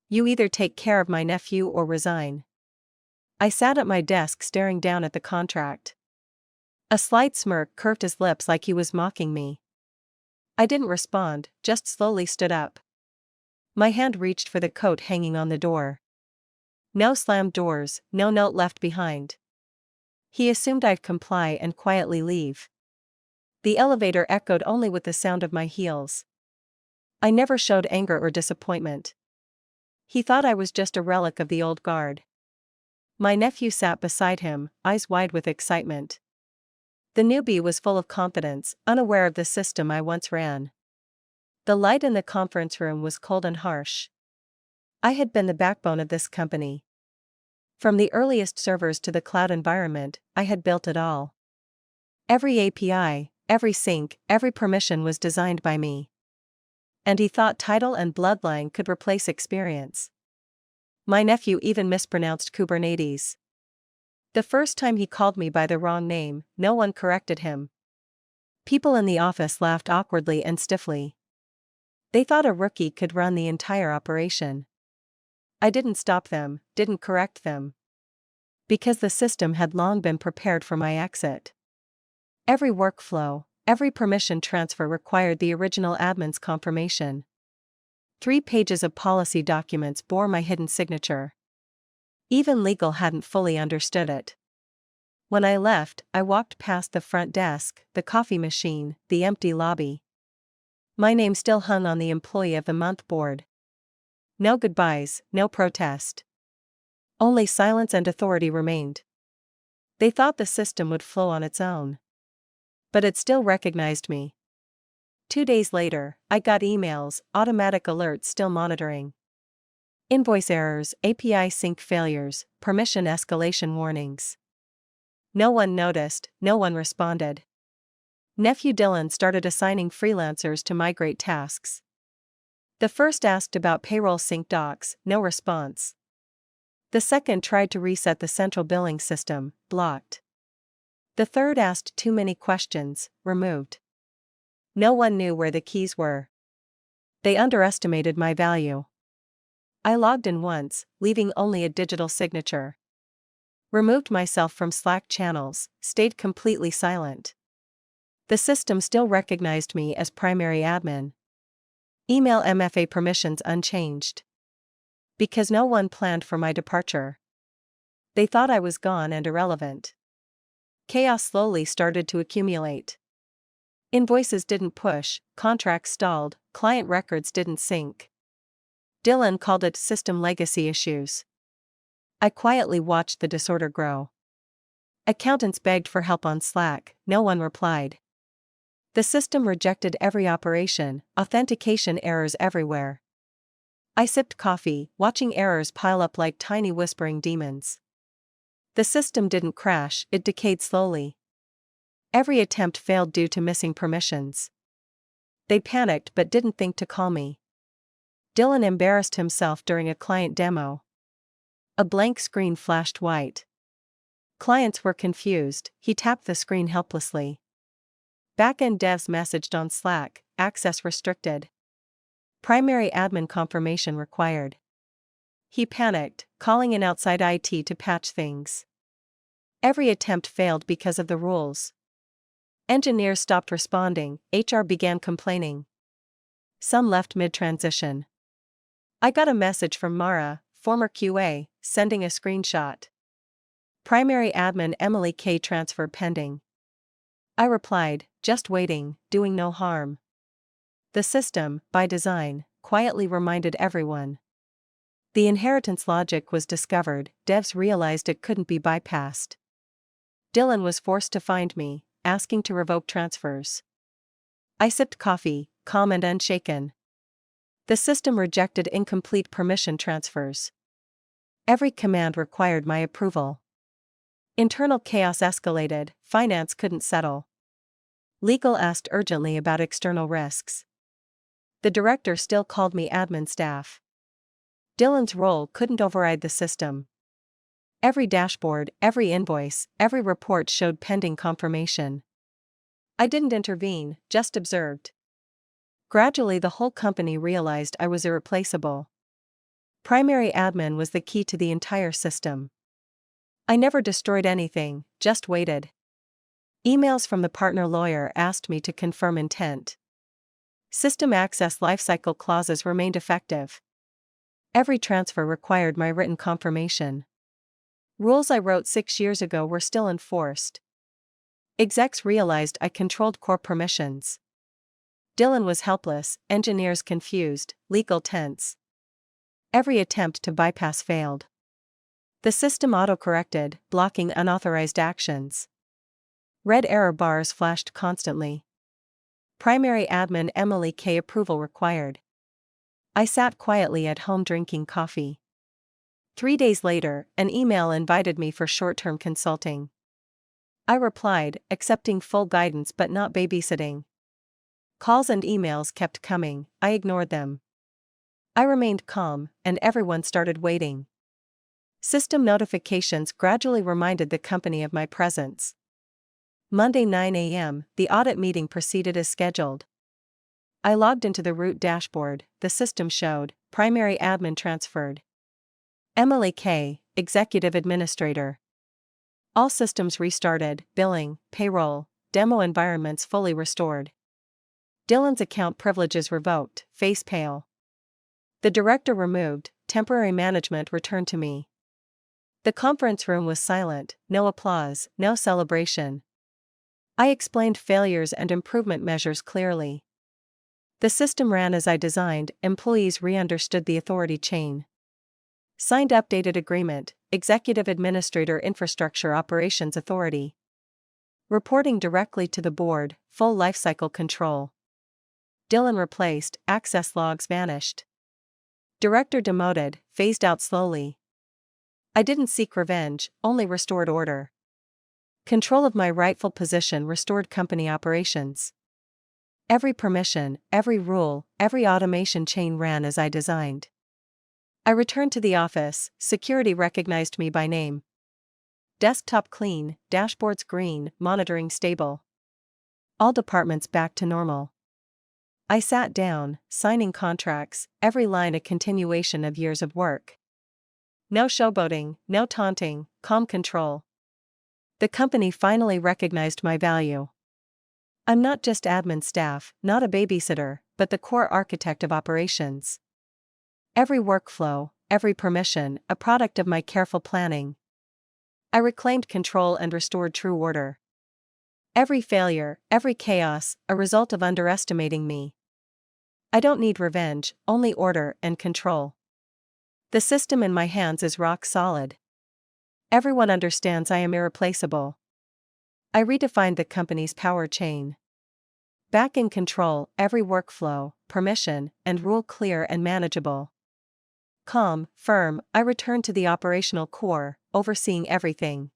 You either take care of my nephew or resign. I sat at my desk staring down at the contract. A slight smirk curved his lips like he was mocking me. I didn't respond, just slowly stood up. My hand reached for the coat hanging on the door. No slammed doors, no note left behind. He assumed I'd comply and quietly leave. The elevator echoed only with the sound of my heels. I never showed anger or disappointment. He thought I was just a relic of the old guard. My nephew sat beside him, eyes wide with excitement. The newbie was full of confidence, unaware of the system I once ran. The light in the conference room was cold and harsh. I had been the backbone of this company. From the earliest servers to the cloud environment, I had built it all. Every API, every sync, every permission was designed by me. And he thought title and bloodline could replace experience. My nephew even mispronounced Kubernetes. The first time he called me by the wrong name, no one corrected him. People in the office laughed awkwardly and stiffly. They thought a rookie could run the entire operation. I didn't stop them, didn't correct them. Because the system had long been prepared for my exit. Every workflow, every permission transfer required the original admin's confirmation. 3 pages of policy documents bore my hidden signature. Even legal hadn't fully understood it. When I left, I walked past the front desk, the coffee machine, the empty lobby. My name still hung on the Employee of the Month board. No goodbyes, no protest. Only silence and authority remained. They thought the system would flow on its own. But it still recognized me. 2 days later, I got emails, automatic alerts still monitoring. Invoice errors, API sync failures, permission escalation warnings. No one noticed, no one responded. Nephew Dylan started assigning freelancers to migrate tasks. The first asked about payroll sync docs, no response. The second tried to reset the central billing system, blocked. The third asked too many questions, removed. No one knew where the keys were. They underestimated my value. I logged in once, leaving only a digital signature. Removed myself from Slack channels, stayed completely silent. The system still recognized me as primary admin. Email MFA permissions unchanged. Because no one planned for my departure. They thought I was gone and irrelevant. Chaos slowly started to accumulate. Invoices didn't push, contracts stalled, client records didn't sync. Dylan called it system legacy issues. I quietly watched the disorder grow. Accountants begged for help on Slack, no one replied. The system rejected every operation, authentication errors everywhere. I sipped coffee, watching errors pile up like tiny whispering demons. The system didn't crash, it decayed slowly. Every attempt failed due to missing permissions. They panicked but didn't think to call me. Dylan embarrassed himself during a client demo. A blank screen flashed white. Clients were confused, he tapped the screen helplessly. Backend devs messaged on Slack, access restricted. Primary admin confirmation required. He panicked, calling in outside IT to patch things. Every attempt failed because of the rules. Engineers stopped responding, HR began complaining. Some left mid-transition. I got a message from Mara, former QA, sending a screenshot. Primary admin Emily K. transfer pending. I replied, just waiting, doing no harm. The system, by design, quietly reminded everyone. The inheritance logic was discovered, devs realized it couldn't be bypassed. Dylan was forced to find me, asking to revoke transfers. I sipped coffee, calm and unshaken. The system rejected incomplete permission transfers. Every command required my approval. Internal chaos escalated, finance couldn't settle. Legal asked urgently about external risks. The director still called me admin staff. Dylan's role couldn't override the system. Every dashboard, every invoice, every report showed pending confirmation. I didn't intervene, just observed. Gradually the whole company realized I was irreplaceable. Primary admin was the key to the entire system. I never destroyed anything, just waited. Emails from the partner lawyer asked me to confirm intent. System access lifecycle clauses remained effective. Every transfer required my written confirmation. Rules I wrote 6 years ago were still enforced. Execs realized I controlled core permissions. Dylan was helpless, engineers confused, legal tense. Every attempt to bypass failed. The system auto-corrected, blocking unauthorized actions. Red error bars flashed constantly. Primary admin Emily K. approval required. I sat quietly at home drinking coffee. 3 days later, an email invited me for short-term consulting. I replied, accepting full guidance but not babysitting. Calls and emails kept coming, I ignored them. I remained calm, and everyone started waiting. System notifications gradually reminded the company of my presence. Monday 9 a.m., the audit meeting proceeded as scheduled. I logged into the root dashboard, the system showed, primary admin transferred. Emily K., executive administrator. All systems restarted, billing, payroll, demo environments fully restored. Dylan's account privileges revoked, face pale. The director removed, temporary management returned to me. The conference room was silent, no applause, no celebration. I explained failures and improvement measures clearly. The system ran as I designed, employees re-understood the authority chain. Signed updated agreement, Executive Administrator Infrastructure Operations Authority. Reporting directly to the board, full lifecycle control. Dylan replaced, access logs vanished. Director demoted, phased out slowly. I didn't seek revenge, only restored order. Control of my rightful position restored company operations. Every permission, every rule, every automation chain ran as I designed. I returned to the office, security recognized me by name. Desktop clean, dashboards green, monitoring stable. All departments back to normal. I sat down, signing contracts, every line a continuation of years of work. No showboating, no taunting, calm control. The company finally recognized my value. I'm not just admin staff, not a babysitter, but the core architect of operations. Every workflow, every permission, a product of my careful planning. I reclaimed control and restored true order. Every failure, every chaos, a result of underestimating me. I don't need revenge, only order and control. The system in my hands is rock solid. Everyone understands I am irreplaceable. I redefined the company's power chain. Back in control, every workflow, permission, and rule clear and manageable. Calm, firm, I returned to the operational core, overseeing everything.